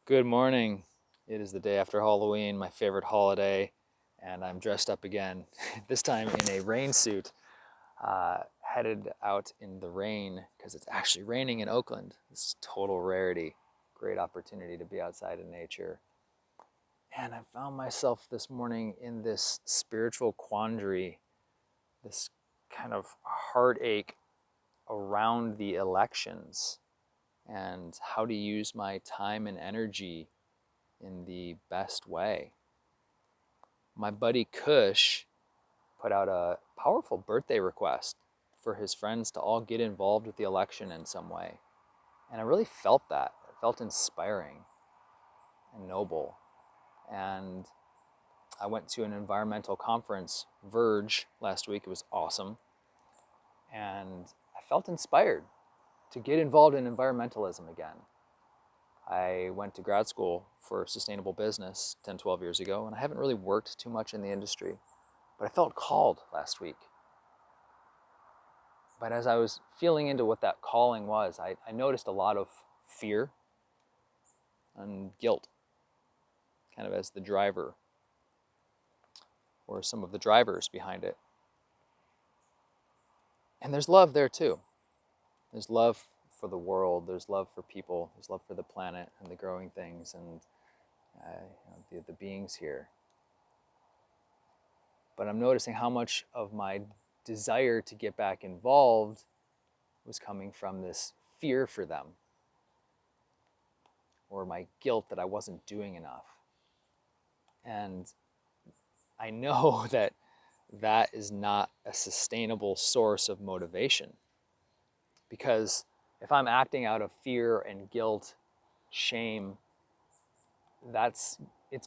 Good morning. It is the day after Halloween, my favorite holiday, and I'm dressed up again, this time in a rain suit, headed out in the rain because it's actually raining in Oakland. It's total rarity. Great opportunity to be outside in nature. And I found myself this morning in this spiritual quandary, this kind of heartache around the elections and how to use my time and energy in the best way. My buddy Kush put out a powerful birthday request for his friends to all get involved with the election in some way. And I really felt that. It felt inspiring and noble. And I went to an environmental conference, Verge, last week. It was awesome. And I felt inspired to get involved in environmentalism again. I went to grad school for sustainable business 10, 12 years ago, and I haven't really worked too much in the industry. But I felt called last week. But as I was feeling into what that calling was, I noticed a lot of fear and guilt, kind of as the driver or some of the drivers behind it. And there's love there too. There's love for the world, there's love for people, there's love for the planet and the growing things and the beings here. But I'm noticing how much of my desire to get back involved was coming from this fear for them or my guilt that I wasn't doing enough. And I know that that is not a sustainable source of motivation. Because if I'm acting out of fear and guilt, shame, it's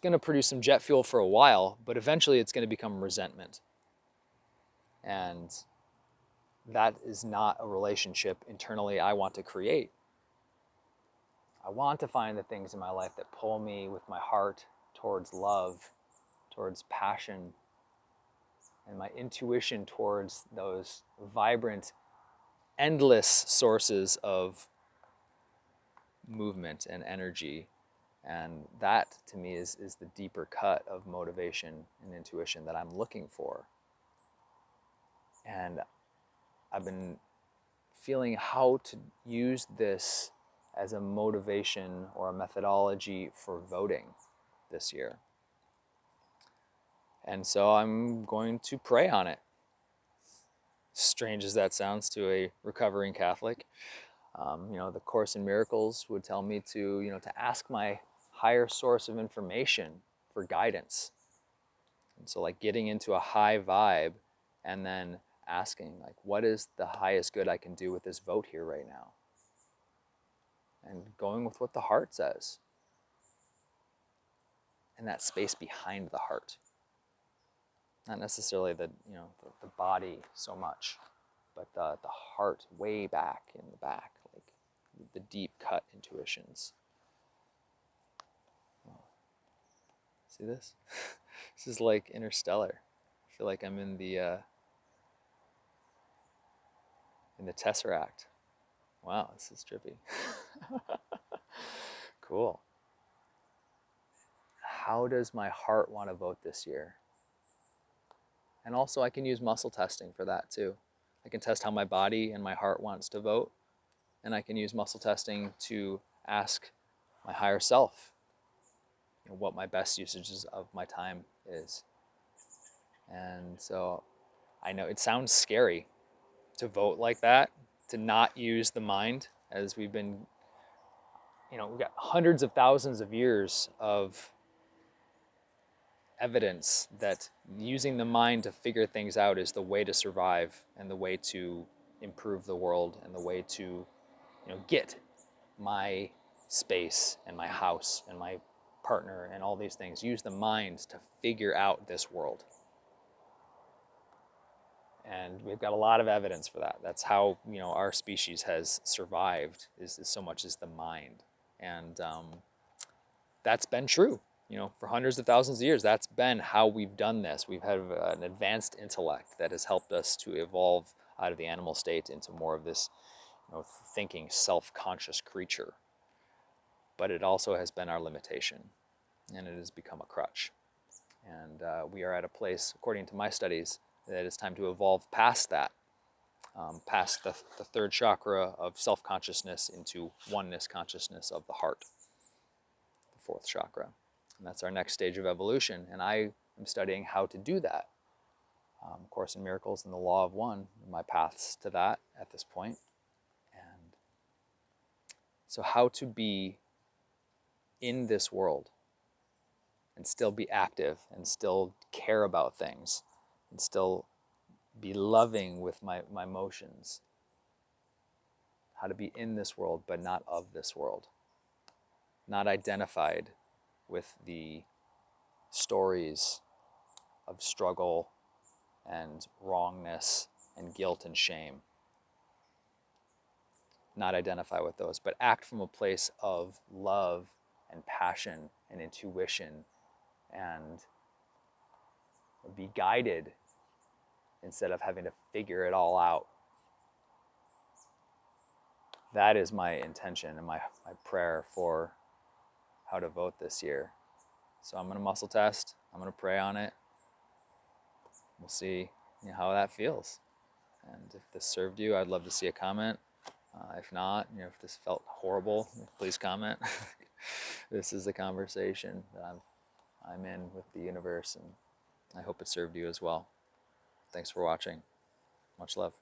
going to produce some jet fuel for a while, but eventually it's going to become resentment. And that is not a relationship internally I want to create. I want to find the things in my life that pull me with my heart towards love, towards passion, and my intuition towards those vibrant, endless sources of movement and energy. And that to me is the deeper cut of motivation and intuition that I'm looking for. And I've been feeling how to use this as a motivation or a methodology for voting this year. And so I'm going to pray on it. Strange as that sounds to a recovering Catholic. The Course in Miracles would tell me to ask my higher source of information for guidance. And so like getting into a high vibe and then asking like, what is the highest good I can do with this vote here right now? And going with what the heart says. And that space behind the heart. Not necessarily the body so much, but the heart way back in the back, like the deep cut intuitions. See this? This is like Interstellar. I feel like I'm in the Tesseract. Wow, this is trippy. Cool. How does my heart want to vote this year? And also I can use muscle testing for that too. I can test how my body and my heart wants to vote. And I can use muscle testing to ask my higher self what my best usages of my time is. And so I know it sounds scary to vote like that, to not use the mind, as we've got hundreds of thousands of years of evidence that using the mind to figure things out is the way to survive and the way to improve the world and the way to get my space and my house and my partner and all these things. Use the mind to figure out this world. And we've got a lot of evidence for that. That's how our species has survived, is so much as the mind. And that's been true. For hundreds of thousands of years, that's been how we've done this. We've had an advanced intellect that has helped us to evolve out of the animal state into more of this thinking, self-conscious creature. but it also has been our limitation, and it has become a crutch. And we are at a place, according to my studies, that it's time to evolve past that, past the third chakra of self-consciousness into oneness consciousness of the heart, the fourth chakra. And that's our next stage of evolution. And I am studying how to do that. Course in Miracles and the Law of One, my paths to that at this point. And so how to be in this world and still be active and still care about things and still be loving with my emotions. How to be in this world but not of this world. Not identified with the stories of struggle and wrongness and guilt and shame. Not identify with those, but act from a place of love and passion and intuition, and be guided instead of having to figure it all out. That is my intention and my prayer for how to vote this year. So I'm going to muscle test. I'm going to pray on it. We'll see how that feels. And if this served you, I'd love to see a comment. If not, if this felt horrible, please comment. This is the conversation that I'm in with the universe, and I hope it served you as well. Thanks for watching. Much love.